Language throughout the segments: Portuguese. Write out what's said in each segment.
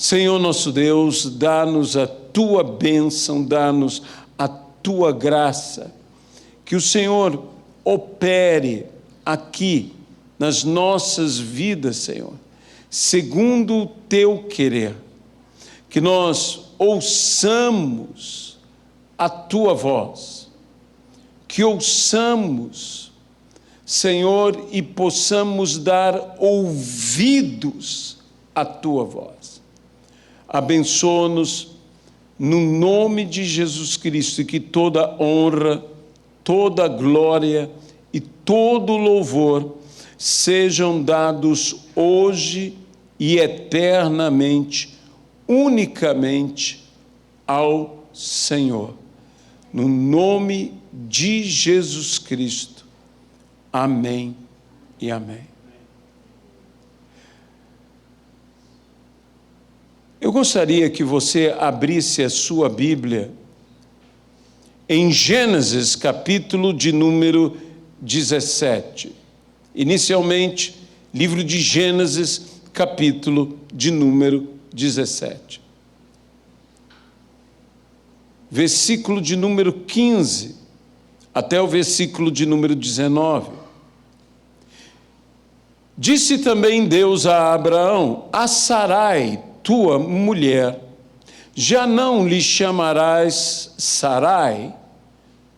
Senhor nosso Deus, dá-nos a tua bênção, dá-nos a tua graça, que o Senhor opere aqui nas nossas vidas, Senhor, segundo o teu querer, que nós ouçamos a tua voz, que ouçamos, Senhor, e possamos dar ouvidos à tua voz. Abençoa-nos no nome de Jesus Cristo, e que toda honra, toda glória e todo louvor sejam dados hoje e eternamente, unicamente ao Senhor. No nome de Jesus Cristo. Amém e amém. Eu gostaria que você abrisse a sua Bíblia em Gênesis, capítulo de número 17. Inicialmente, livro de Gênesis, capítulo de número 17. Versículo de número 15, até o versículo de número 19. Disse também Deus a Abraão: a Sarai, tua mulher, já não lhe chamarás Sarai,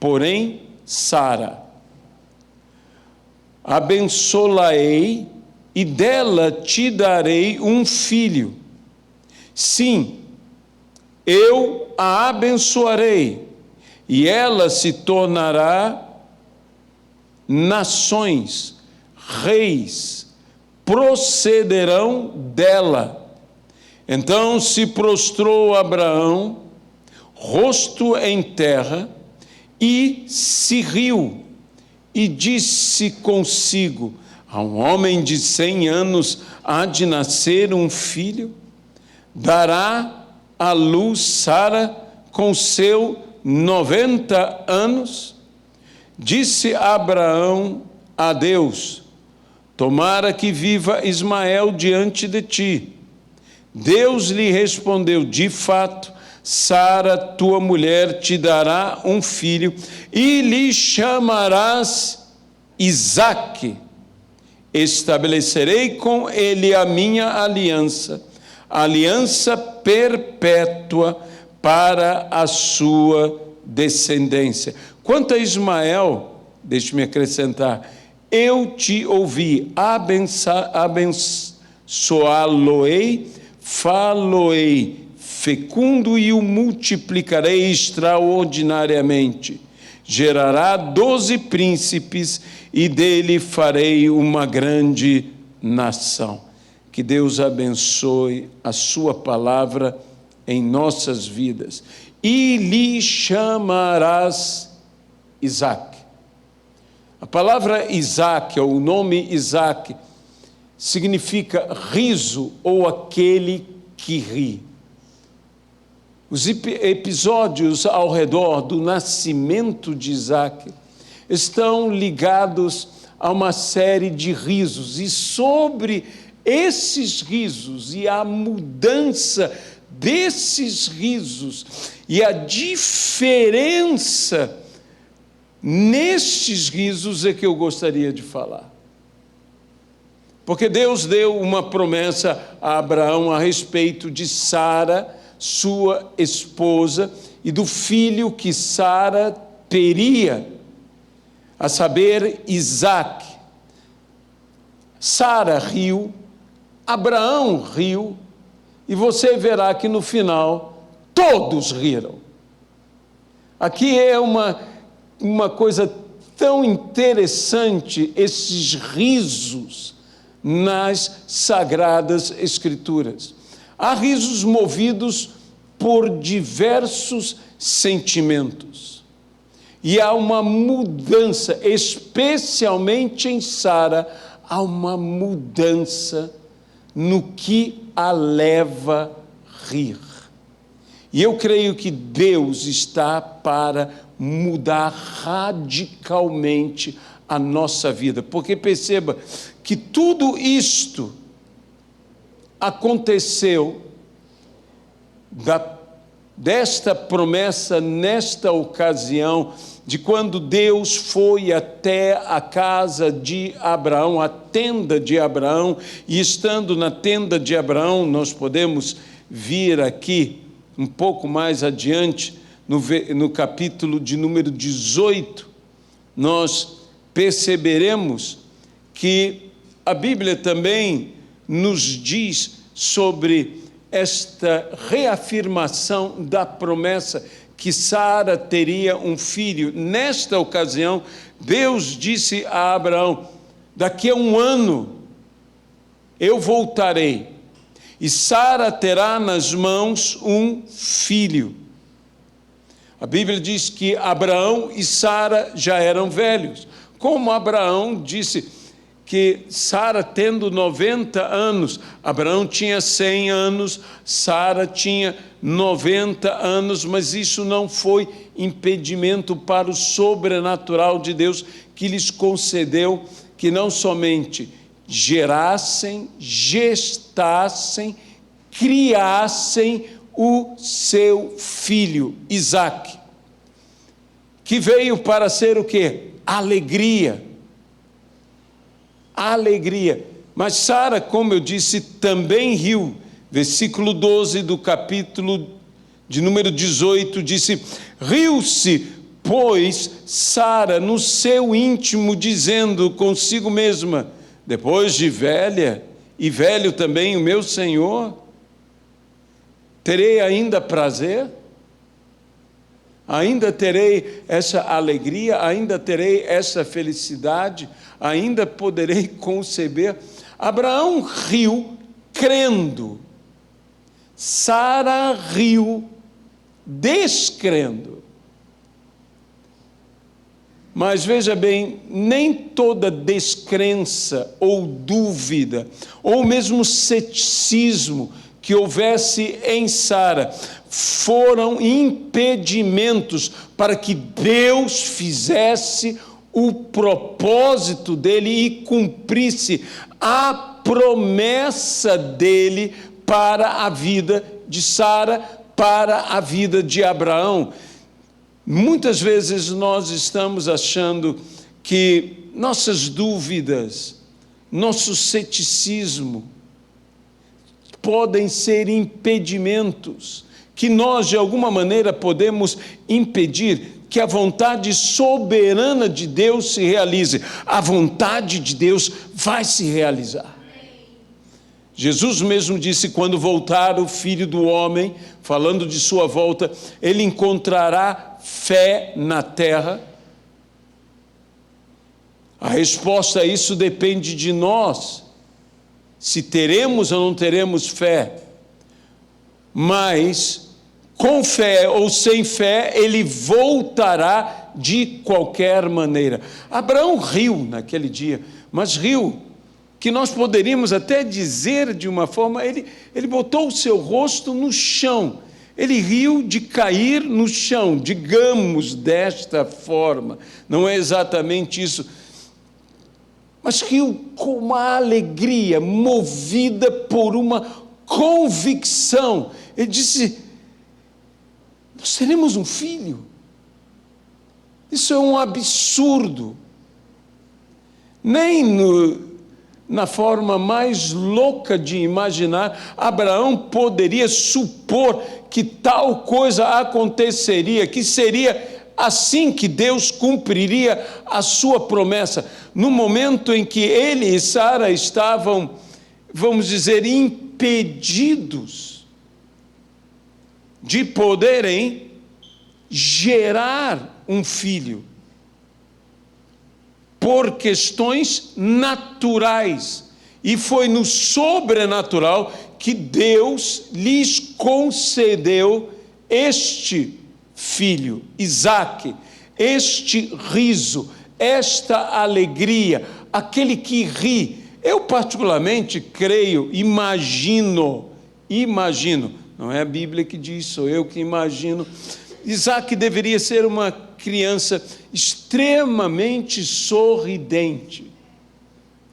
porém Sara. Abençoá-la-ei e dela te darei um filho. Sim, eu a abençoarei, e ela se tornará nações, reis procederão dela. Então se prostrou Abraão, rosto em terra, e se riu, e disse consigo: a um homem de 100 anos há de nascer um filho? Dará à luz Sara com seu 90 anos? Disse Abraão a Deus: tomara que viva Ismael diante de ti. Deus lhe respondeu: de fato, Sara, tua mulher, te dará um filho, e lhe chamarás Isaque. Estabelecerei com ele a minha aliança, aliança perpétua para a sua descendência. Quanto a Ismael, deixe-me acrescentar, eu te ouvi, abençoá-lo-ei, fá-lo-ei fecundo e o multiplicarei extraordinariamente. Gerará 12 príncipes e dele farei uma grande nação. Que Deus abençoe a sua palavra em nossas vidas. E lhe chamarás Isaque. A palavra Isaque, ou o nome Isaque, significa riso ou aquele que ri. Os episódios ao redor do nascimento de Isaque estão ligados a uma série de risos, e sobre esses risos e a mudança desses risos e a diferença nestes risos é que eu gostaria de falar. Porque Deus deu uma promessa a Abraão a respeito de Sara, sua esposa, e do filho que Sara teria, a saber, Isaque. Sara riu, Abraão riu, e você verá que no final todos riram. Aqui é uma coisa tão interessante, esses risos nas Sagradas Escrituras. Há risos movidos por diversos sentimentos. E há uma mudança, especialmente em Sara, há uma mudança no que a leva a rir. E eu creio que Deus está para mudar radicalmente a nossa vida. Porque perceba que tudo isto aconteceu desta promessa nesta ocasião, de quando Deus foi até a casa de Abraão, a tenda de Abraão, e estando na tenda de Abraão, nós podemos vir aqui um pouco mais adiante, no capítulo de número 18, nós perceberemos que a Bíblia também nos diz sobre esta reafirmação da promessa que Sara teria um filho. Nesta ocasião, Deus disse a Abraão: daqui a 1 ano eu voltarei, e Sara terá nas mãos um filho. A Bíblia diz que Abraão e Sara já eram velhos. Como Abraão disse que Sara tendo 90 anos, Abraão tinha 100 anos, Sara tinha 90 anos, mas isso não foi impedimento para o sobrenatural de Deus, que lhes concedeu que não somente gerassem, gestassem, criassem o seu filho, Isaque, que veio para ser o quê? Alegria. Alegria. Mas Sara, como eu disse, também riu. Versículo 12 do capítulo de número 18, disse: riu-se, pois, Sara no seu íntimo, dizendo consigo mesma: depois de velha, e velho também o meu Senhor, terei ainda prazer? Ainda terei essa alegria, ainda terei essa felicidade, ainda poderei conceber. Abraão riu crendo, Sara riu descrendo. Mas veja bem, nem toda descrença ou dúvida, ou mesmo ceticismo que houvesse em Sara, foram impedimentos para que Deus fizesse o propósito dele e cumprisse a promessa dele para a vida de Sara, para a vida de Abraão. Muitas vezes nós estamos achando que nossas dúvidas, nosso ceticismo, podem ser impedimentos, que nós de alguma maneira podemos impedir que a vontade soberana de Deus se realize. A vontade de Deus vai se realizar. Jesus mesmo disse: quando voltar o Filho do Homem, falando de sua volta, ele encontrará fé na terra? A resposta a isso depende de nós, se teremos ou não teremos fé. Mas, com fé ou sem fé, ele voltará de qualquer maneira. Abraão riu naquele dia, mas riu, que nós poderíamos até dizer de uma forma, ele botou o seu rosto no chão, ele riu de cair no chão, digamos desta forma, não é exatamente isso, mas riu com uma alegria, movida por uma convicção. Ele disse: nós teremos um filho. Isso é um absurdo. Nem na forma mais louca de imaginar, Abraão poderia supor que tal coisa aconteceria, que seria assim que Deus cumpriria a sua promessa. No momento em que ele e Sara estavam, vamos dizer, impedidos de poderem gerar um filho, por questões naturais, e foi no sobrenatural que Deus lhes concedeu este filho, Isaque, este riso, esta alegria, aquele que ri. Eu particularmente creio, imagino, não é a Bíblia que diz, sou eu que imagino, Isaque deveria ser uma criança extremamente sorridente.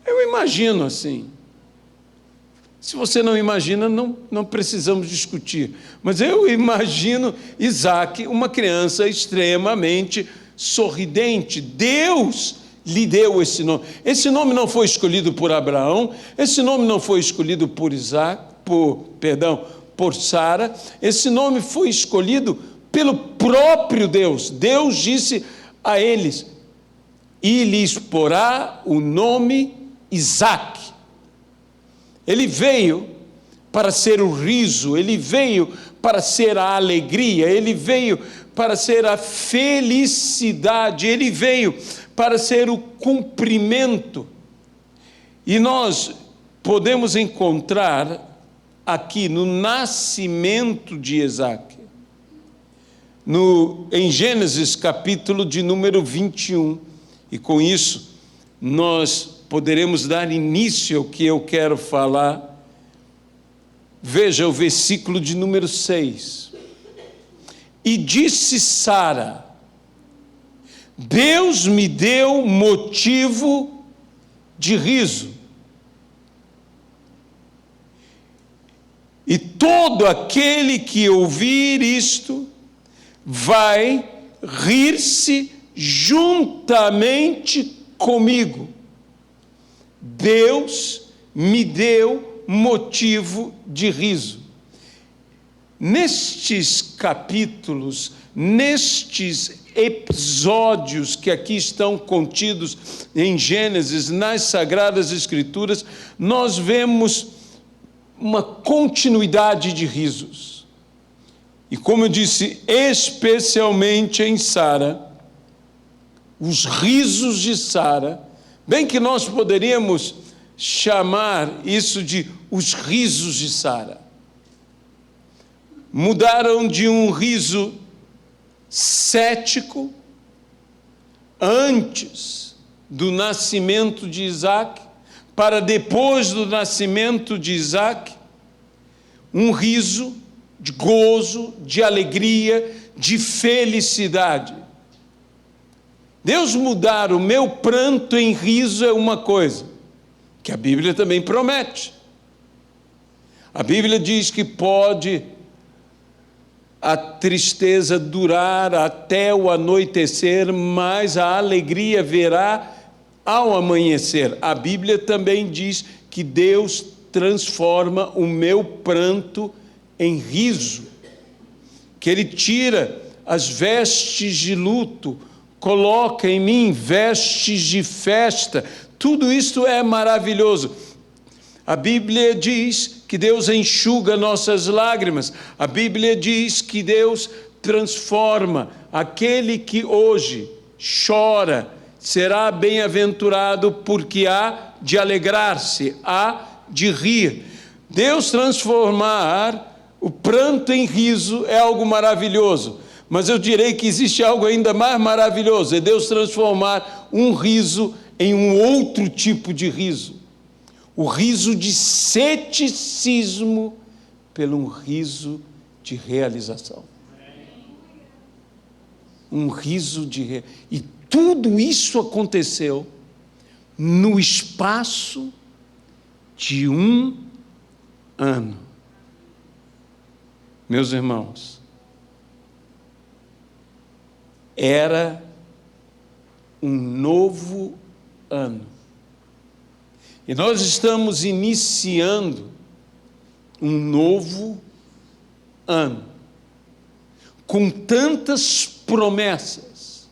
Eu imagino assim. Se você não imagina, não precisamos discutir. Mas eu imagino Isaac, uma criança extremamente sorridente. Deus lhe deu esse nome. Esse nome não foi escolhido por Abraão, esse nome não foi escolhido por por Sara, esse nome foi escolhido pelo próprio Deus. Deus disse a eles: e lhes porá o nome Isaque. Ele veio para ser o riso, ele veio para ser a alegria, ele veio para ser a felicidade, ele veio para ser o cumprimento. E nós podemos encontrar aqui no nascimento de Isaque, em Gênesis capítulo de número 21, e com isso nós poderemos dar início ao que eu quero falar. Veja o versículo de número 6. E disse Sara: Deus me deu motivo de riso, e todo aquele que ouvir isto vai rir-se juntamente comigo. Deus me deu motivo de riso. Nestes capítulos, nestes episódios que aqui estão contidos em Gênesis, nas Sagradas Escrituras, nós vemos uma continuidade de risos. E como eu disse, especialmente em Sara, os risos de Sara, bem que nós poderíamos chamar isso de os risos de Sara, mudaram de um riso cético antes do nascimento de Isaque para depois do nascimento de Isaque, um riso de gozo, de alegria, de felicidade. Deus mudar o meu pranto em riso é uma coisa que a Bíblia também promete. A Bíblia diz que pode a tristeza durar até o anoitecer, mas a alegria virá ao amanhecer. A Bíblia também diz que Deus transforma o meu pranto em riso, que Ele tira as vestes de luto, coloca em mim vestes de festa. Tudo isto é maravilhoso. A Bíblia diz que Deus enxuga nossas lágrimas. A Bíblia diz que Deus transforma aquele que hoje chora, será bem-aventurado porque há de alegrar-se, há de rir. Deus transformar o pranto em riso é algo maravilhoso. Mas eu direi que existe algo ainda mais maravilhoso, é Deus transformar um riso em um outro tipo de riso. O riso de ceticismo pelo riso de realização. Um riso de... E tudo isso aconteceu no espaço de um ano. Meus irmãos, era um novo ano. E nós estamos iniciando um novo ano, com tantas promessas,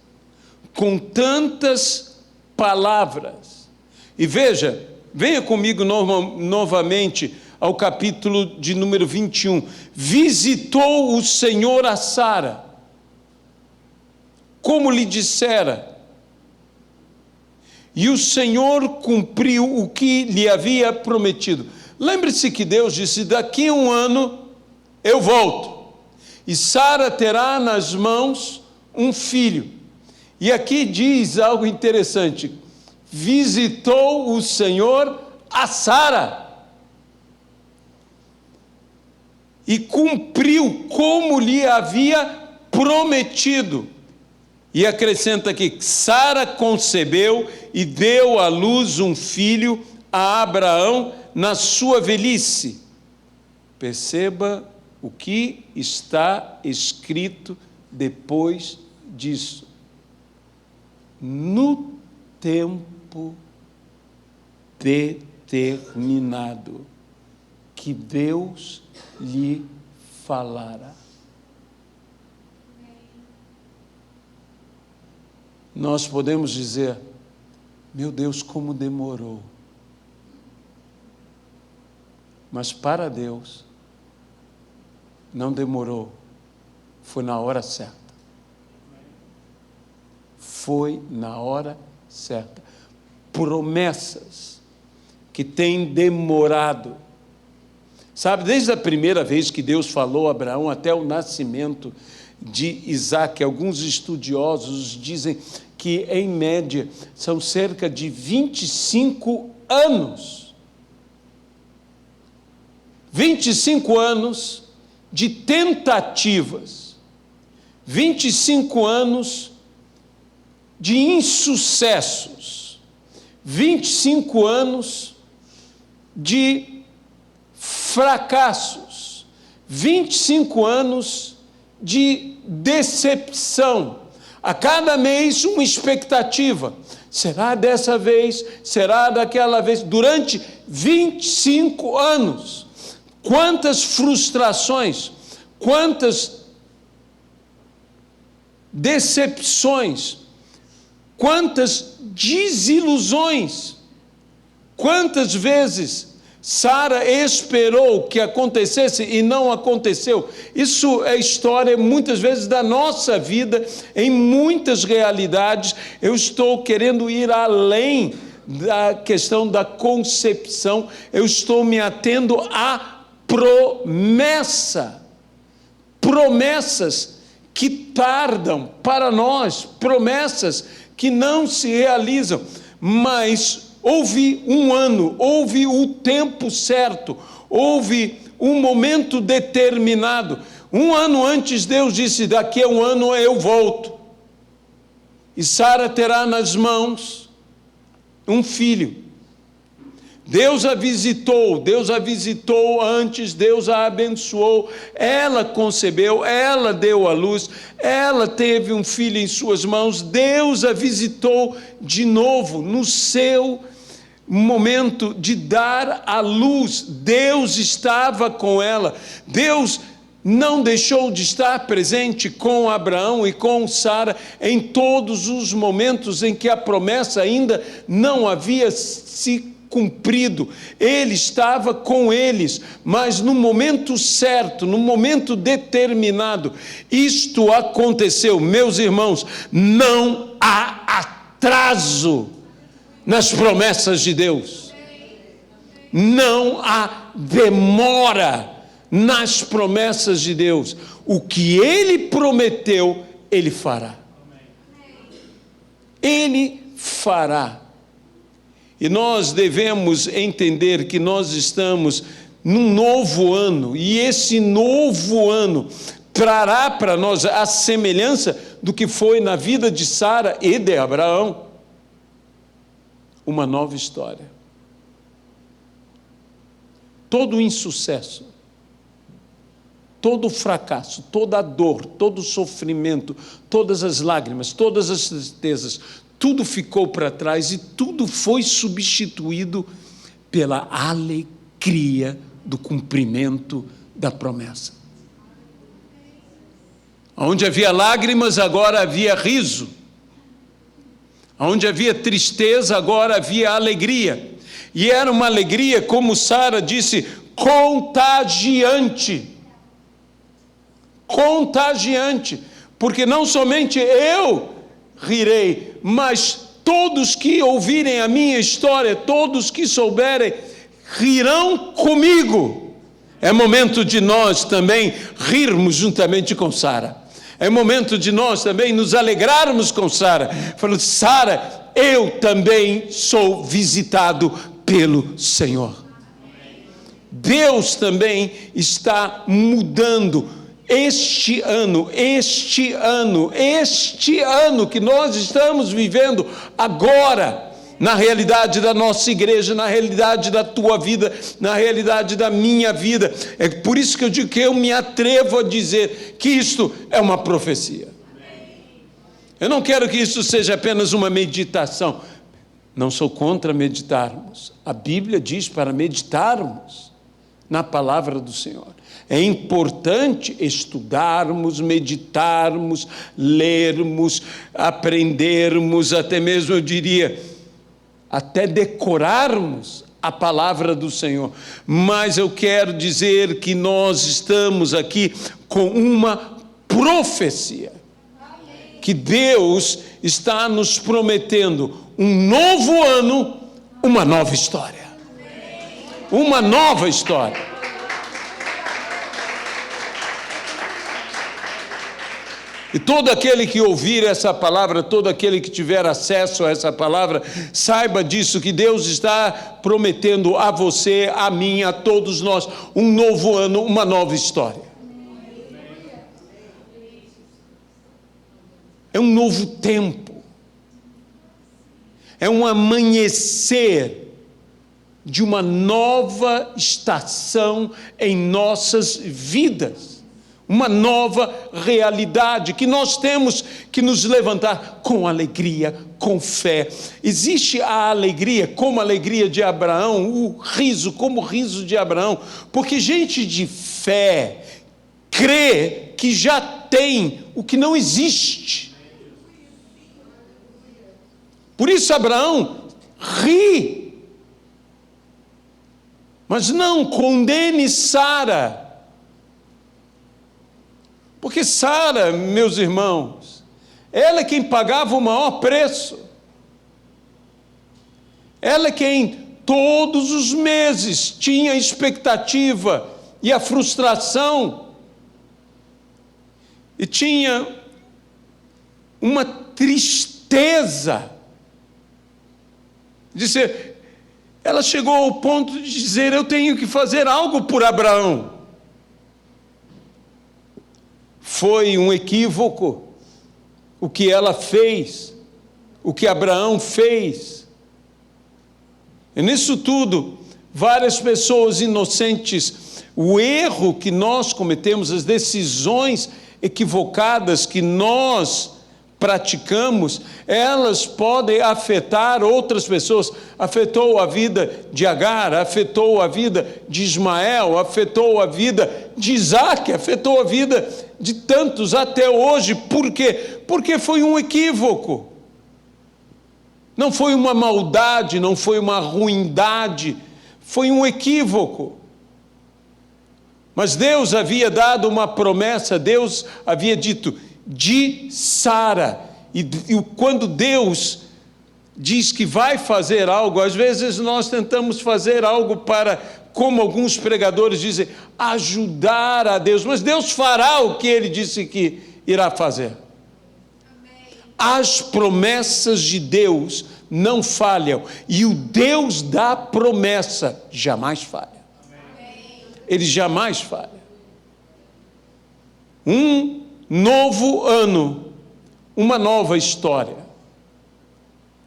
com tantas palavras. E veja, venha comigo novamente ao capítulo de número 21. Visitou o Senhor a Sara, como lhe dissera, e o Senhor cumpriu o que lhe havia prometido. Lembre-se que Deus disse: daqui a um ano eu volto, e Sara terá nas mãos um filho. E aqui diz algo interessante: visitou o Senhor a Sara, e cumpriu como lhe havia prometido. E acrescenta aqui: Sara concebeu e deu à luz um filho a Abraão na sua velhice. Perceba o que está escrito depois disso. No tempo determinado que Deus lhe falara. Nós podemos dizer, meu Deus, como demorou. Mas para Deus, não demorou, foi na hora certa. Foi na hora certa. Promessas que têm demorado. Sabe, desde a primeira vez que Deus falou a Abraão até o nascimento de Isaque, alguns estudiosos dizem que, em média, são cerca de 25 anos. 25 anos de tentativas. 25 anos de insucessos. 25 anos de fracassos. 25 anos de decepção. A cada mês uma expectativa. Será dessa vez? Será daquela vez? Durante 25 anos. Quantas frustrações, quantas decepções, quantas desilusões, quantas vezes Sara esperou que acontecesse e não aconteceu. Isso é história, muitas vezes, da nossa vida, em muitas realidades. Eu estou querendo ir além da questão da concepção, eu estou me atendo à promessa. Promessas que tardam para nós, promessas que não se realizam, mas houve um ano, houve o tempo certo, houve um momento determinado. Um ano antes, Deus disse, daqui a um ano eu volto. E Sara terá nas mãos um filho. Deus a visitou antes, Deus a abençoou, ela concebeu, ela deu à luz, ela teve um filho em suas mãos, Deus a visitou de novo, no seu momento de dar à luz, Deus estava com ela, Deus não deixou de estar presente com Abraão e com Sara em todos os momentos em que a promessa ainda não havia se cumprido. Ele estava com eles, mas no momento certo, no momento determinado, isto aconteceu. Meus irmãos, não há atraso nas promessas de Deus. Não há demora nas promessas de Deus. O que Ele prometeu, Ele fará. Ele fará. E nós devemos entender que nós estamos num novo ano, e esse novo ano trará para nós a semelhança do que foi na vida de Sara e de Abraão, uma nova história. Todo o insucesso, todo o fracasso, toda a dor, todo o sofrimento, todas as lágrimas, todas as tristezas, tudo ficou para trás e tudo foi substituído pela alegria do cumprimento da promessa. Onde havia lágrimas, agora havia riso. Onde havia tristeza, agora havia alegria. E era uma alegria, como Sara disse, contagiante. Contagiante. Porque não somente eu rirei, mas todos que ouvirem a minha história, todos que souberem, rirão comigo. É momento de nós também rirmos juntamente com Sara. É momento de nós também nos alegrarmos com Sara. Falando, Sara, eu também sou visitado pelo Senhor. Deus também está mudando. Este ano que nós estamos vivendo agora, na realidade da nossa igreja, na realidade da tua vida, na realidade da minha vida. É por isso que eu digo que eu me atrevo a dizer que isto é uma profecia. Eu não quero que isso seja apenas uma meditação. Não sou contra meditarmos. A Bíblia diz para meditarmos na palavra do Senhor. É importante estudarmos, meditarmos, lermos, aprendermos, até mesmo eu diria, até decorarmos a palavra do Senhor. Mas eu quero dizer que nós estamos aqui com uma profecia. Que Deus está nos prometendo um novo ano, uma nova história. Uma nova história. E todo aquele que ouvir essa palavra, todo aquele que tiver acesso a essa palavra, saiba disso, que Deus está prometendo a você, a mim, a todos nós, um novo ano, uma nova história. É um novo tempo. É um amanhecer de uma nova estação em nossas vidas. Uma nova realidade que nós temos que nos levantar com alegria, com fé. Existe a alegria, como a alegria de Abraão, o riso, como o riso de Abraão, porque gente de fé crê que já tem o que não existe. Por isso Abraão ri, mas não condene Sara. Porque Sara, meus irmãos, ela é quem pagava o maior preço. Ela é quem todos os meses tinha a expectativa e a frustração. E tinha uma tristeza. Ela chegou ao ponto de dizer: eu tenho que fazer algo por Abraão. Foi um equívoco o que ela fez, o que Abraão fez. E nisso tudo, várias pessoas inocentes, o erro que nós cometemos, as decisões equivocadas que nós praticamos, elas podem afetar outras pessoas. Afetou a vida de Agar, afetou a vida de Ismael, afetou a vida de Isaac, afetou a vida de tantos até hoje. Por quê? Porque foi um equívoco. Não foi uma maldade, não foi uma ruindade, foi um equívoco. Mas Deus havia dado uma promessa, Deus havia dito: de Sara. E quando Deus diz que vai fazer algo, às vezes nós tentamos fazer algo para, como alguns pregadores dizem, ajudar a Deus, mas Deus fará o que Ele disse que irá fazer. As promessas de Deus não falham, e o Deus da promessa jamais falha. Ele jamais falha. Um novo ano, uma nova história.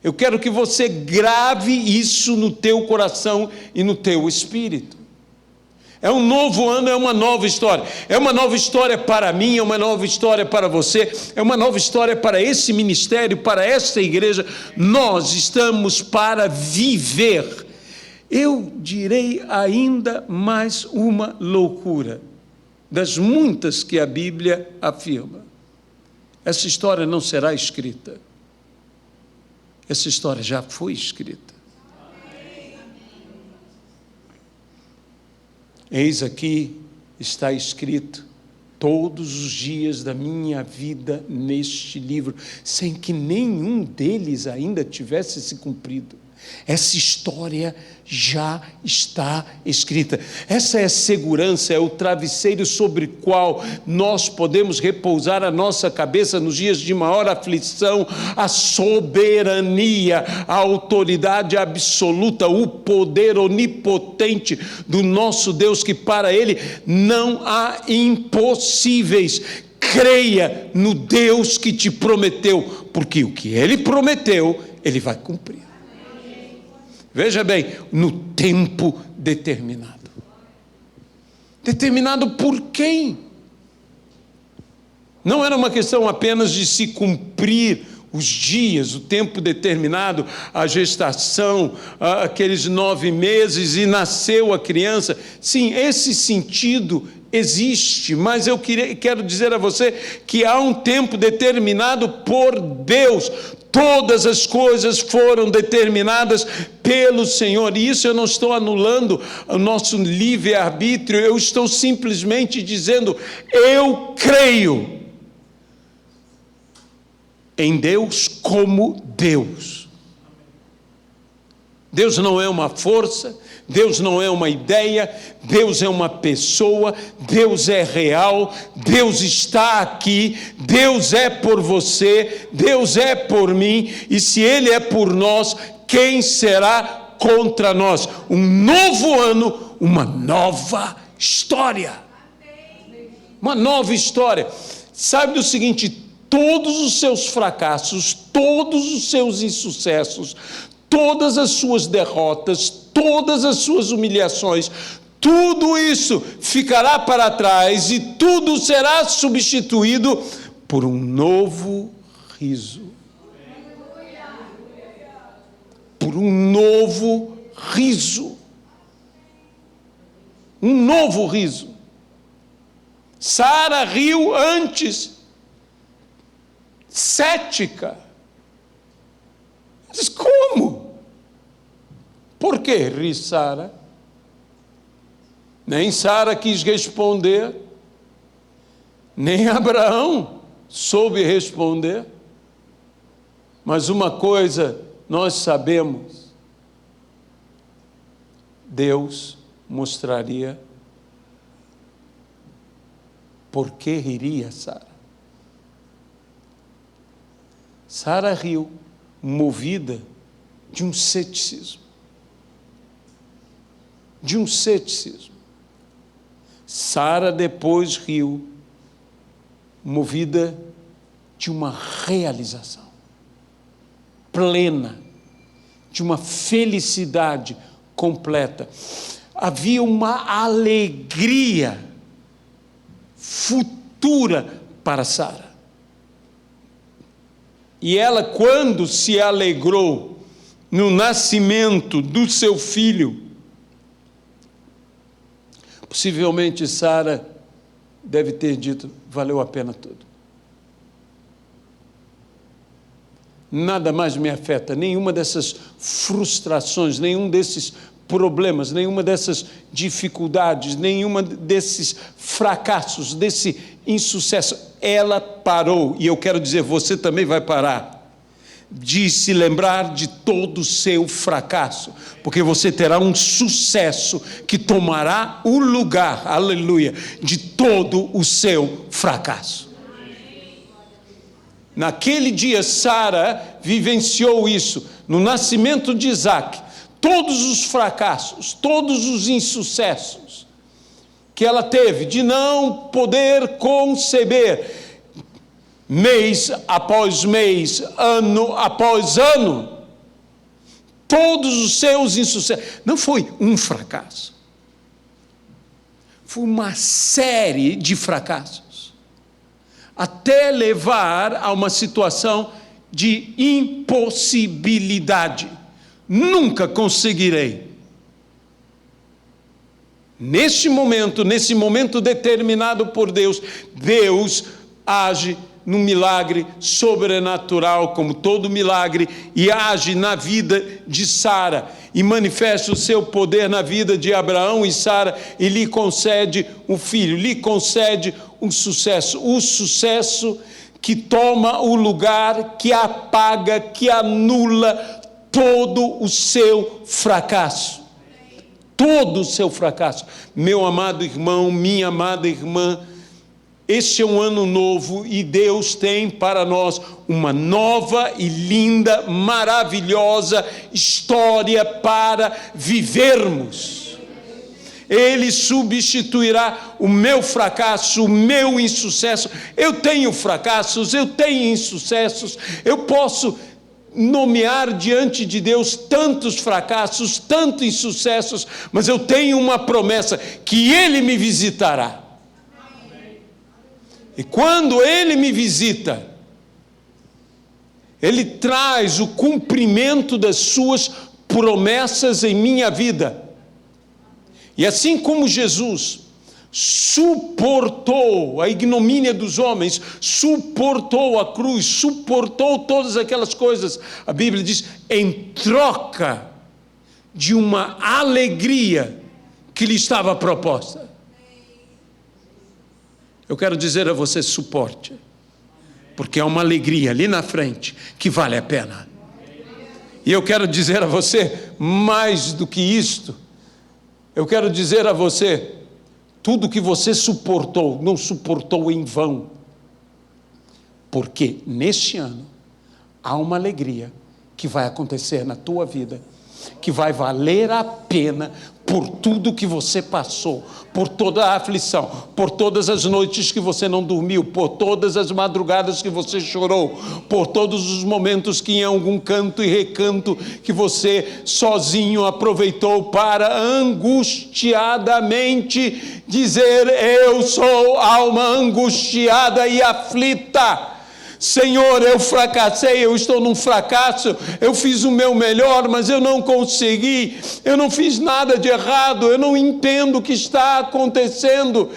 Eu quero que você grave isso no teu coração e no teu espírito. É um novo ano, é uma nova história. É uma nova história para mim, é uma nova história para você, é uma nova história para esse ministério, para esta igreja. Nós estamos para viver. Eu direi ainda mais uma loucura, das muitas que a Bíblia afirma. Essa história não será escrita. Essa história já foi escrita. Eis aqui está escrito todos os dias da minha vida neste livro, sem que nenhum deles ainda tivesse se cumprido. Essa história já está escrita. Essa é a segurança, é o travesseiro sobre o qual nós podemos repousar a nossa cabeça nos dias de maior aflição. A soberania, a autoridade absoluta, o poder onipotente do nosso Deus, que para Ele não há impossíveis. Creia no Deus que te prometeu, porque o que Ele prometeu, Ele vai cumprir. Veja bem, no tempo determinado. Determinado por quem? Não era uma questão apenas de se cumprir os dias, o tempo determinado, a gestação, aqueles 9 meses e nasceu a criança. Sim, esse sentido existe, mas eu quero dizer a você que há um tempo determinado por Deus. Todas as coisas foram determinadas pelo Senhor, e isso eu não estou anulando o nosso livre-arbítrio, eu estou simplesmente dizendo, eu creio em Deus como Deus. Deus não é uma força, Deus não é uma ideia, Deus é uma pessoa, Deus é real, Deus está aqui, Deus é por você, Deus é por mim, e se Ele é por nós, quem será contra nós? Um novo ano, uma nova história. Uma nova história. Sabe do seguinte, todos os seus fracassos, todos os seus insucessos, todas as suas derrotas, todas as suas humilhações, tudo isso ficará para trás e tudo será substituído por um novo riso. Por um novo riso. Um novo riso. Sara riu antes, cética. Diz, como? Por que ri Sara? Nem Sara quis responder, nem Abraão soube responder. Mas uma coisa nós sabemos, Deus mostraria por que riria Sara. Sara riu, movida de um ceticismo. De um ceticismo. Sara depois riu, movida de uma realização plena, de uma felicidade completa. Havia uma alegria futura para Sara. E ela, quando se alegrou no nascimento do seu filho, possivelmente Sara deve ter dito, valeu a pena tudo. Nada mais me afeta, nenhuma dessas frustrações, nenhum desses problemas, nenhuma dessas dificuldades, nenhuma desses fracassos, desse insucesso. Ela parou, e eu quero dizer, você também vai parar de se lembrar de todo o seu fracasso, porque você terá um sucesso que tomará o lugar, aleluia, de todo o seu fracasso. Naquele dia, Sara vivenciou isso, no nascimento de Isaac, todos os fracassos, todos os insucessos que ela teve, de não poder conceber, mês após mês, ano após ano, todos os seus insucessos. Não foi um fracasso, foi uma série de fracassos, até levar a uma situação de impossibilidade. Nunca conseguirei. Nesse momento determinado por Deus, Deus age num milagre sobrenatural, como todo milagre, e age na vida de Sara, e manifesta o seu poder na vida de Abraão e Sara, e lhe concede um filho, lhe concede um sucesso, o sucesso que toma o lugar, que apaga, que anula todo o seu fracasso. Todo o seu fracasso. Meu amado irmão, minha amada irmã, este é um ano novo e Deus tem para nós uma nova e linda, maravilhosa história para vivermos. Ele substituirá o meu fracasso, o meu insucesso. Eu tenho fracassos, eu tenho insucessos, eu posso nomear diante de Deus tantos fracassos, tantos insucessos, mas eu tenho uma promessa, que Ele me visitará. E quando Ele me visita, Ele traz o cumprimento das suas promessas em minha vida. E assim como Jesus suportou a ignomínia dos homens, suportou a cruz, suportou todas aquelas coisas, a Bíblia diz, em troca de uma alegria que lhe estava proposta. Eu quero dizer a você, suporte, porque é uma alegria ali na frente que vale a pena. E eu quero dizer a você, mais do que isto, eu quero dizer a você, tudo que você suportou, não suportou em vão, porque neste ano há uma alegria que vai acontecer na tua vida, que vai valer a pena por tudo que você passou, por toda a aflição, por todas as noites que você não dormiu, por todas as madrugadas que você chorou, por todos os momentos que em algum canto e recanto que você sozinho aproveitou para angustiadamente dizer: eu sou alma angustiada e aflita. Senhor, eu fracassei, eu estou num fracasso, eu fiz o meu melhor, mas eu não consegui, eu não fiz nada de errado, eu não entendo o que está acontecendo.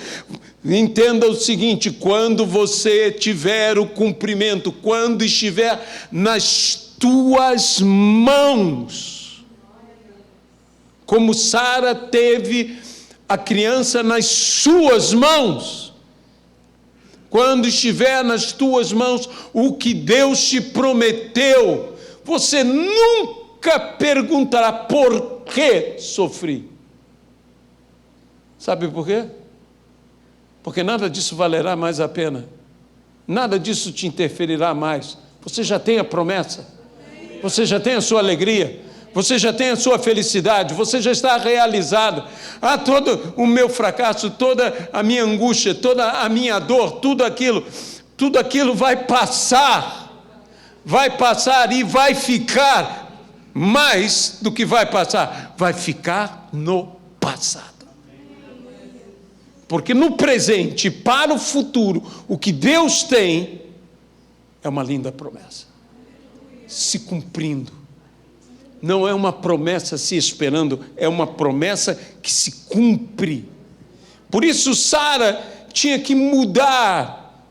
Entenda o seguinte: quando você tiver o cumprimento, quando estiver nas tuas mãos, como Sara teve a criança nas suas mãos, quando estiver nas tuas mãos o que Deus te prometeu, você nunca perguntará: por que sofri? Sabe por quê? Porque nada disso valerá mais a pena, nada disso te interferirá mais. Você já tem a promessa, você já tem a sua alegria, você já tem a sua felicidade, você já está realizado. Todo o meu fracasso, toda a minha angústia, toda a minha dor, tudo aquilo vai passar e vai ficar. Mais do que vai passar, vai ficar no passado. Porque no presente, para o futuro, o que Deus tem é uma linda promessa, se cumprindo. Não é uma promessa se esperando, é uma promessa que se cumpre. Por isso Sara tinha que mudar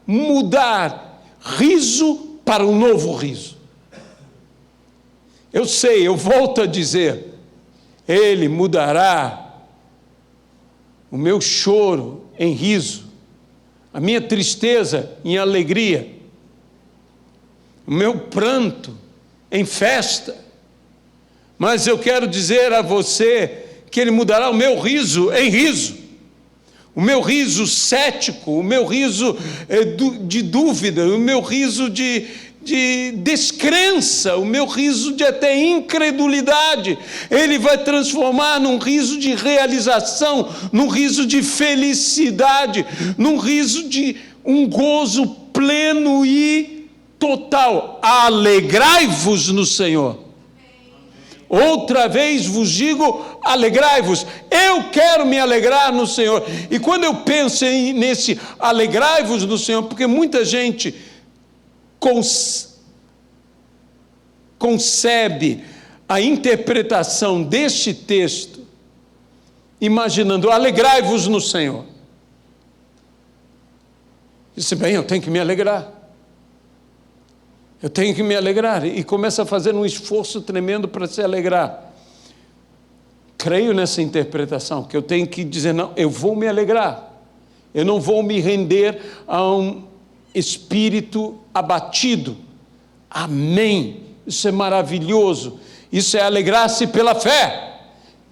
riso para um novo riso. Eu sei, eu volto a dizer, Ele mudará o meu choro em riso, a minha tristeza em alegria, o meu pranto em festa. Mas eu quero dizer a você que Ele mudará o meu riso em riso, o meu riso cético, o meu riso de dúvida, o meu riso de descrença, o meu riso de até incredulidade. Ele vai transformar num riso de realização, num riso de felicidade, num riso de um gozo pleno e total. Alegrai-vos no Senhor. Outra vez vos digo, alegrai-vos. Eu quero me alegrar no Senhor. E quando eu penso nesse alegrai-vos no Senhor, porque muita gente concebe a interpretação deste texto imaginando: alegrai-vos no Senhor. Disse: bem, eu tenho que me alegrar. Eu tenho que me alegrar, e começa a fazer um esforço tremendo para se alegrar. Creio nessa interpretação, que eu tenho que dizer: não, eu vou me alegrar, eu não vou me render a um espírito abatido. Amém, isso é maravilhoso, isso é alegrar-se pela fé,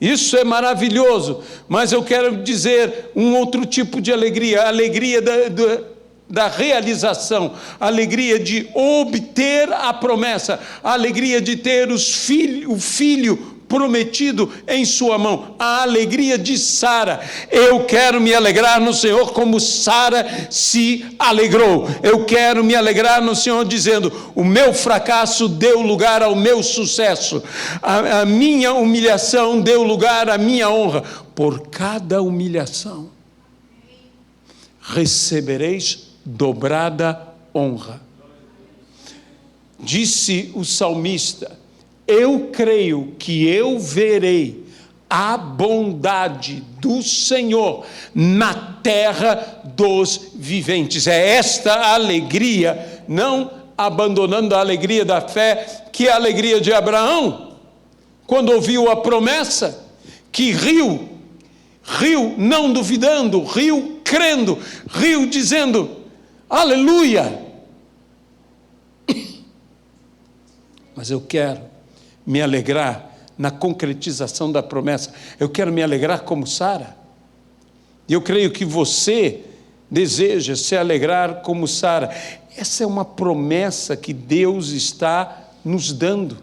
isso é maravilhoso. Mas eu quero dizer um outro tipo de alegria, a alegria da realização, a alegria de obter a promessa, a alegria de ter o filho prometido em sua mão, a alegria de Sara. Eu quero me alegrar no Senhor como Sara se alegrou. Eu quero me alegrar no Senhor dizendo: o meu fracasso deu lugar ao meu sucesso, a minha humilhação deu lugar à minha honra. Por cada humilhação recebereis dobrada honra. Disse o salmista: eu creio que eu verei a bondade do Senhor na terra dos viventes. É esta alegria, não abandonando a alegria da fé, que é a alegria de Abraão, quando ouviu a promessa, que riu não duvidando, riu crendo, riu dizendo: aleluia. Mas eu quero me alegrar na concretização da promessa. Eu quero me alegrar como Sara. E eu creio que você deseja se alegrar como Sara. Essa é uma promessa que Deus está nos dando.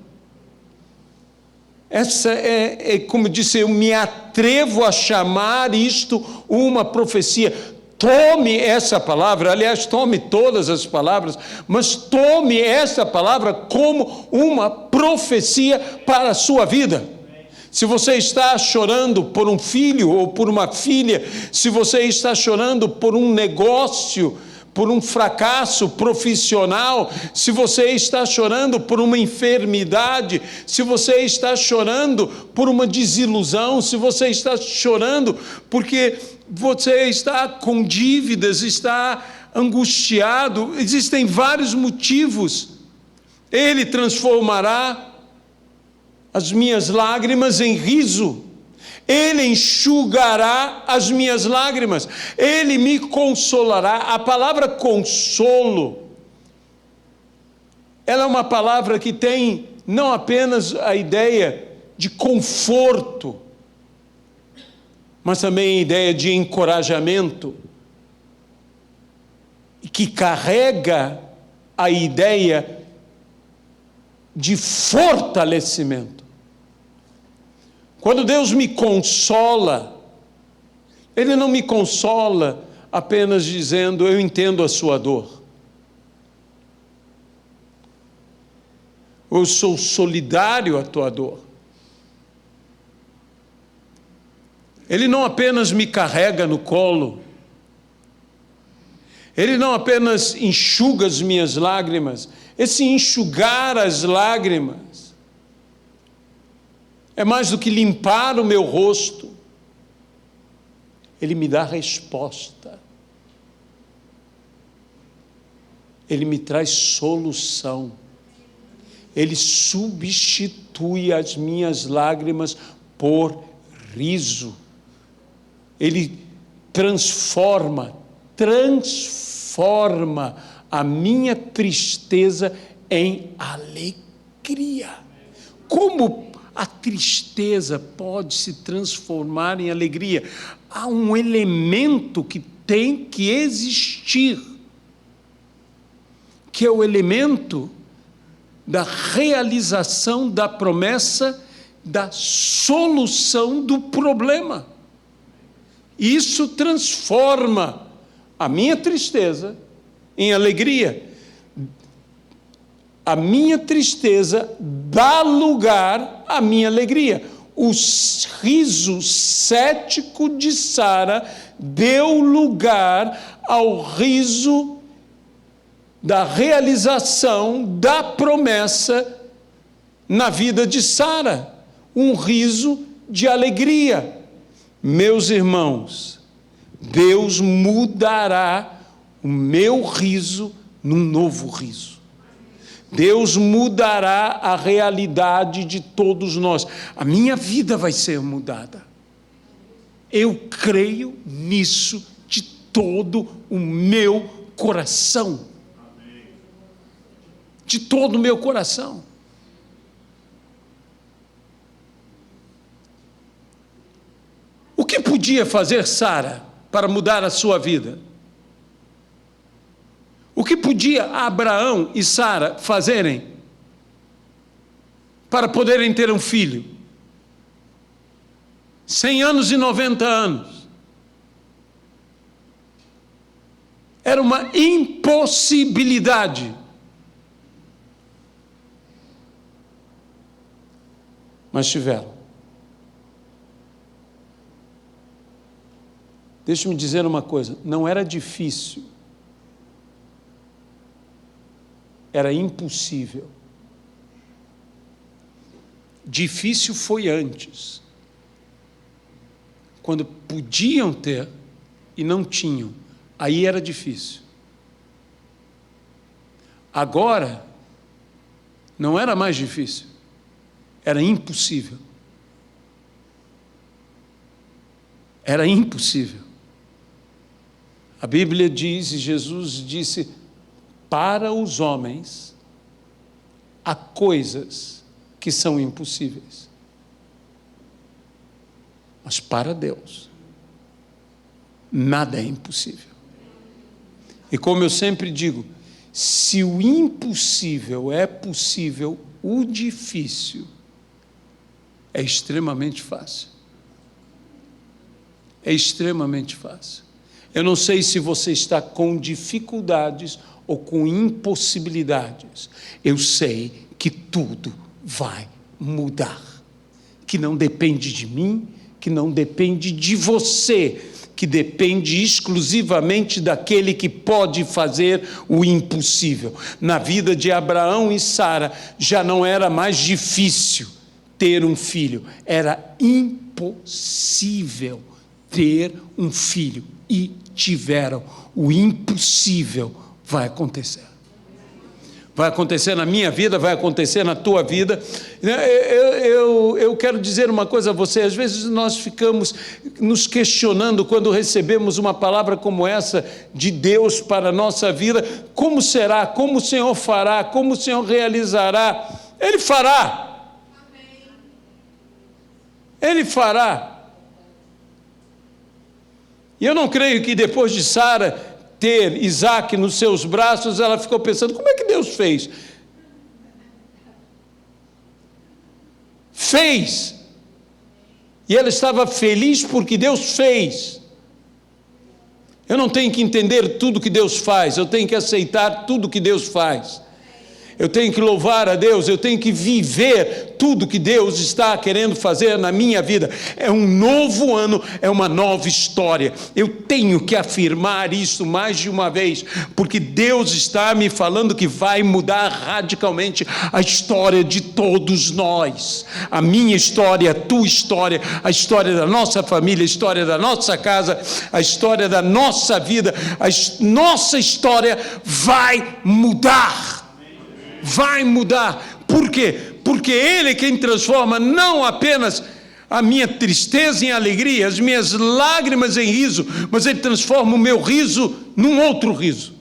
Essa como disse, eu me atrevo a chamar isto uma profecia. Tome essa palavra, aliás, tome todas as palavras, mas tome essa palavra como uma profecia para a sua vida. Se você está chorando por um filho ou por uma filha, se você está chorando por um negócio, por um fracasso profissional, se você está chorando por uma enfermidade, se você está chorando por uma desilusão, se você está chorando porque você está com dívidas, está angustiado, existem vários motivos. Ele transformará as minhas lágrimas em riso. Ele enxugará as minhas lágrimas, Ele me consolará. A palavra consolo, ela é uma palavra que tem não apenas a ideia de conforto, mas também a ideia de encorajamento, que carrega a ideia de fortalecimento. Quando Deus me consola, Ele não me consola apenas dizendo: eu entendo a sua dor. Eu sou solidário à tua dor. Ele não apenas me carrega no colo. Ele não apenas enxuga as minhas lágrimas. Esse enxugar as lágrimas é mais do que limpar o meu rosto. Ele me dá resposta. Ele me traz solução. Ele substitui as minhas lágrimas por riso. Ele transforma a minha tristeza em alegria. Como a tristeza pode se transformar em alegria? Há um elemento que tem que existir, que é o elemento da realização da promessa, da solução do problema. Isso transforma a minha tristeza em alegria. A minha tristeza dá lugar à minha alegria. O riso cético de Sara deu lugar ao riso da realização da promessa na vida de Sara. Um riso de alegria. Meus irmãos, Deus mudará o meu riso num novo riso. Deus mudará a realidade de todos nós. A minha vida vai ser mudada. Eu creio nisso de todo o meu coração. De todo o meu coração. O que podia fazer Sara para mudar a sua vida? O que podia Abraão e Sara fazerem para poderem ter um filho? 100 anos e 90 anos. Era uma impossibilidade. Mas tiveram. Deixa-me dizer uma coisa, não era difícil, era impossível. Difícil foi antes, quando podiam ter e não tinham, aí era difícil. Agora, não era mais difícil, era impossível. Era impossível. A Bíblia diz, e Jesus disse, para os homens há coisas que são impossíveis. Mas para Deus, nada é impossível. E como eu sempre digo, se o impossível é possível, o difícil é extremamente fácil. É extremamente fácil. Eu não sei se você está com dificuldades ou com impossibilidades. Eu sei que tudo vai mudar. Que não depende de mim, que não depende de você, que depende exclusivamente daquele que pode fazer o impossível. Na vida de Abraão e Sara, já não era mais difícil ter um filho, era impossível ter um filho. E tiveram. O impossível vai acontecer. Vai acontecer na minha vida, vai acontecer na tua vida. Eu quero dizer uma coisa a você, às vezes nós ficamos nos questionando quando recebemos uma palavra como essa de Deus para a nossa vida, como será, como o Senhor fará, como o Senhor realizará. Ele fará. Ele fará. E eu não creio que depois de Sara ter Isaac nos seus braços, ela ficou pensando, como é que Deus fez? Fez. E ela estava feliz porque Deus fez. Eu não tenho que entender tudo que Deus faz, eu tenho que aceitar tudo que Deus faz. Eu tenho que louvar a Deus, eu tenho que viver tudo que Deus está querendo fazer na minha vida. É um novo ano, é uma nova história. Eu tenho que afirmar isso mais de uma vez, porque Deus está me falando que vai mudar radicalmente a história de todos nós. A minha história, a tua história, a história da nossa família, a história da nossa casa, a história da nossa vida, a nossa história vai mudar. Vai mudar. Por quê? Porque Ele é quem transforma não apenas a minha tristeza em alegria, as minhas lágrimas em riso, mas Ele transforma o meu riso num outro riso.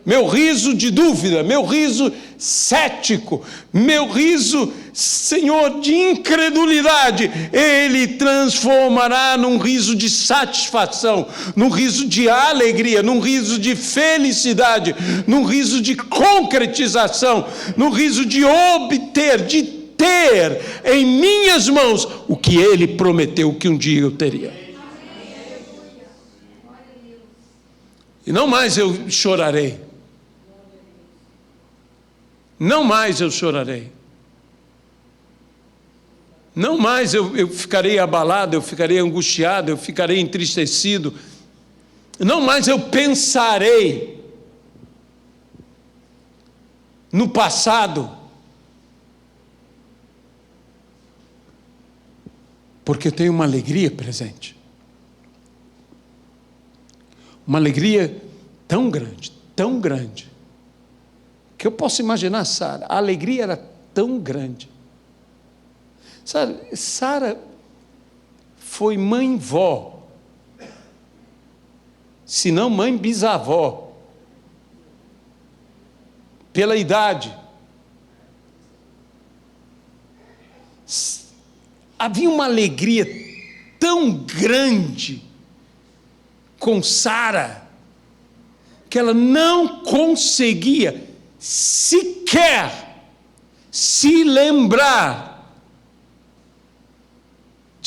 Meu riso de dúvida, meu riso cético, meu riso, Senhor, de incredulidade, Ele transformará num riso de satisfação, num riso de alegria, num riso de felicidade, num riso de concretização, num riso de obter, de ter em minhas mãos o que Ele prometeu que um dia eu teria. E não mais eu chorarei. Não mais eu chorarei. Não mais eu ficarei abalado, eu ficarei angustiado, eu ficarei entristecido. Não mais eu pensarei no passado. Porque eu tenho uma alegria presente. Uma alegria tão grande, que eu posso imaginar Sara. A alegria era tão grande. Sara foi mãe-vó, se não mãe bisavó, pela idade. Havia uma alegria tão grande com Sara, que ela não conseguia sequer se lembrar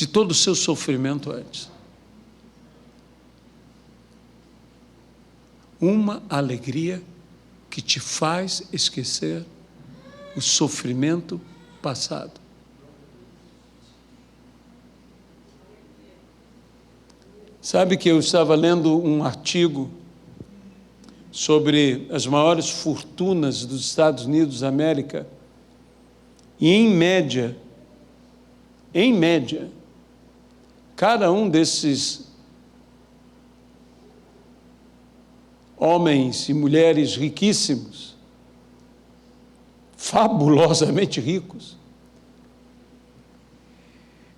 de todo o seu sofrimento antes. Uma alegria que te faz esquecer o sofrimento passado. Sabe que eu estava lendo um artigo sobre as maiores fortunas dos Estados Unidos da América, e em média, cada um desses homens e mulheres riquíssimos, fabulosamente ricos,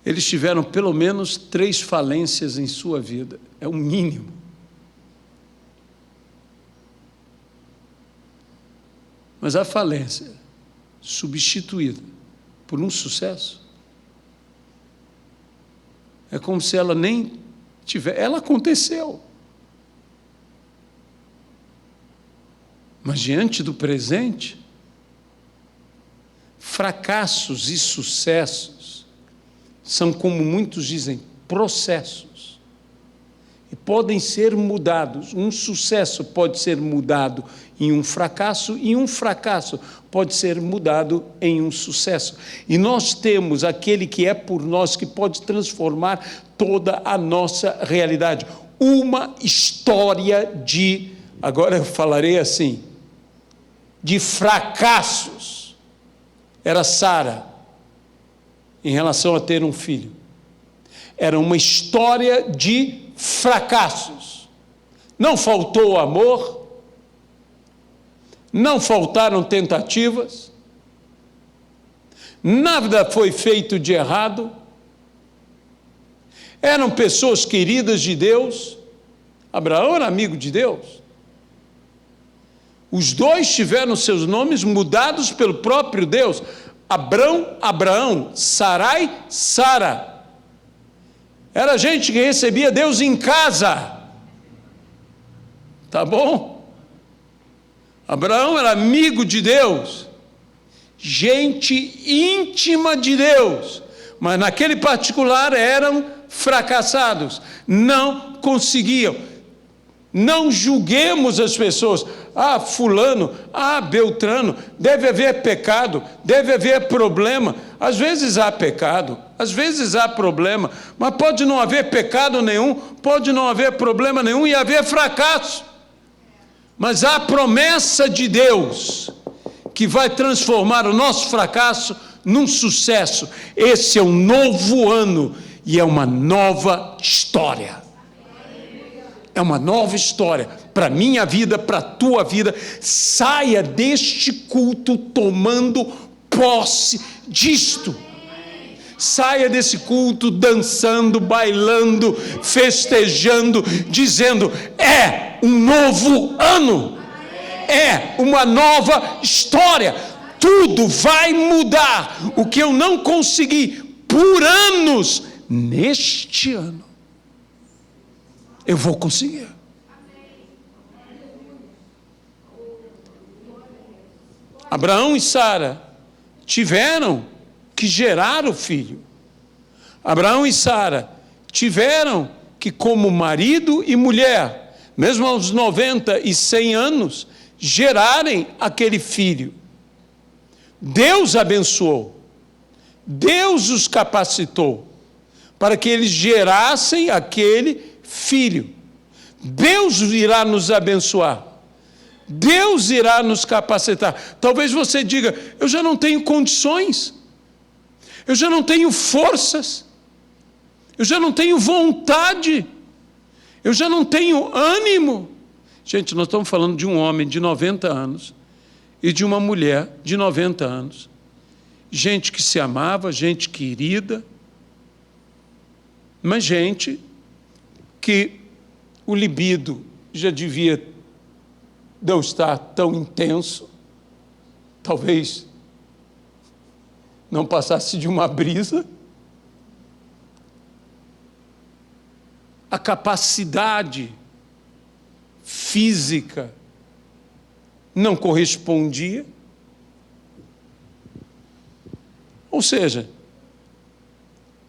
eles tiveram pelo menos 3 falências em sua vida. É o mínimo. Mas a falência substituída por um sucesso é como se ela nem tivesse... Ela aconteceu. Mas diante do presente, fracassos e sucessos são, como muitos dizem, processos. E podem ser mudados. Um sucesso pode ser mudado em um fracasso, e um fracasso pode ser mudado em um sucesso. E nós temos aquele que é por nós, que pode transformar toda a nossa realidade. Uma história de, agora eu falarei assim, de fracassos. Era Sara, em relação a ter um filho. Era uma história de fracassos. Não faltou amor, não faltaram tentativas, nada foi feito de errado, eram pessoas queridas de Deus. Abraão era amigo de Deus. Os dois tiveram seus nomes mudados pelo próprio Deus. Abrão, Abraão, Sarai, Sara. Era gente que recebia Deus em casa. Tá bom? Abraão era amigo de Deus, gente íntima de Deus, mas naquele particular eram fracassados, não conseguiam. Não julguemos as pessoas. Ah, fulano, ah, Beltrano, deve haver pecado, deve haver problema. Às vezes há pecado, às vezes há problema, mas pode não haver pecado nenhum, pode não haver problema nenhum e haver fracasso. Mas há a promessa de Deus que vai transformar o nosso fracasso num sucesso. Esse é um novo ano e é uma nova história. É uma nova história para a minha vida, para a tua vida. Saia deste culto tomando posse disto. Saia desse culto dançando, bailando, festejando, dizendo: é um novo ano, é uma nova história. Tudo vai mudar. O que eu não consegui por anos, neste ano, eu vou conseguir. Abraão e Sara tiveram que gerar o filho. Abraão e Sara tiveram que, como marido e mulher, mesmo aos 90 e 100 anos, gerarem aquele filho. Deus abençoou, Deus os capacitou para que eles gerassem aquele filho. Deus irá nos abençoar, Deus irá nos capacitar. Talvez você diga: eu já não tenho condições, eu já não tenho forças, eu já não tenho vontade, eu já não tenho ânimo. Gente, nós estamos falando de um homem de 90 anos e de uma mulher de 90 anos. Gente que se amava, gente querida, mas gente que o libido já devia não estar tão intenso, talvez não passasse de uma brisa. A capacidade física não correspondia. Ou seja,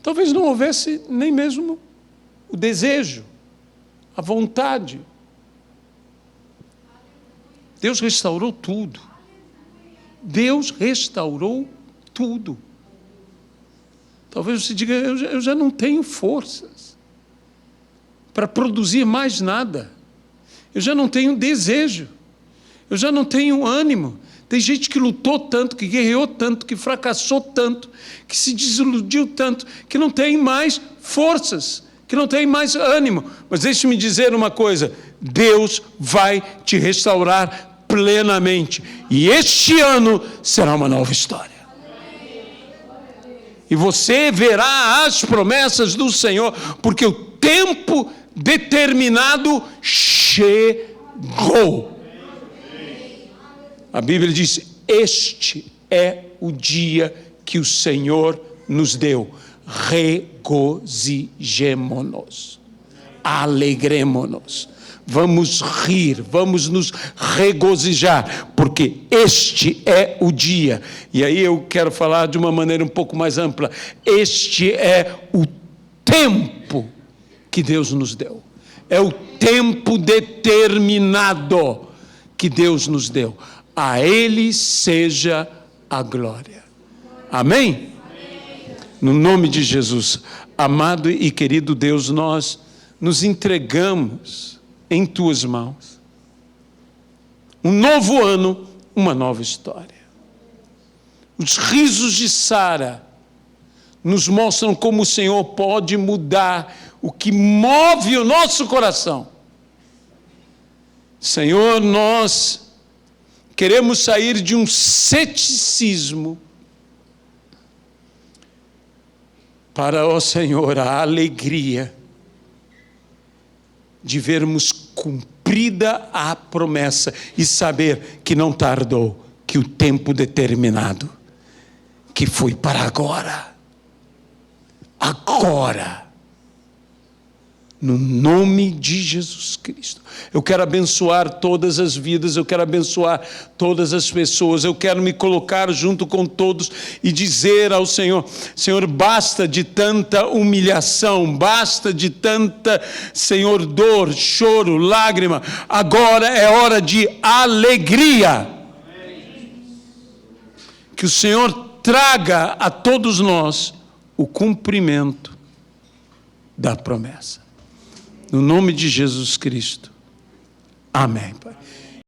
Talvez não houvesse nem mesmo o desejo, a vontade. Deus restaurou tudo. Deus restaurou tudo. Talvez você diga, eu já não tenho forças para produzir mais nada. Eu já não tenho desejo. Eu já não tenho ânimo. Tem gente que lutou tanto, que guerreou tanto, que fracassou tanto, que se desiludiu tanto, que não tem mais forças, que não tem mais ânimo. Mas deixe-me dizer uma coisa, Deus vai te restaurar plenamente. E este ano será uma nova história. E você verá as promessas do Senhor, porque o tempo determinado chegou. A Bíblia diz, este é o dia que o Senhor nos deu. Regozijemo-nos, alegremo-nos, vamos rir, vamos nos regozijar, porque este é o dia. E aí eu quero falar de uma maneira um pouco mais ampla. Este é o tempo que Deus nos deu. É o tempo determinado que Deus nos deu. A Ele seja a glória. Amém? No nome de Jesus, amado e querido Deus, nós nos entregamos em Tuas mãos. Um novo ano, uma nova história. Os risos de Sara nos mostram como o Senhor pode mudar o que move o nosso coração. Senhor, nós queremos sair de um ceticismo para, ó Senhor, a alegria de vermos cumprida a promessa e saber que não tardou, que o tempo determinado, que foi para agora. Agora. No nome de Jesus Cristo. Eu quero abençoar todas as vidas, eu quero abençoar todas as pessoas, eu quero me colocar junto com todos e dizer ao Senhor, Senhor, basta de tanta humilhação, basta de tanta, Senhor, dor, choro, lágrima, agora é hora de alegria. Que o Senhor traga a todos nós o cumprimento da promessa. No nome de Jesus Cristo. Amém, Pai.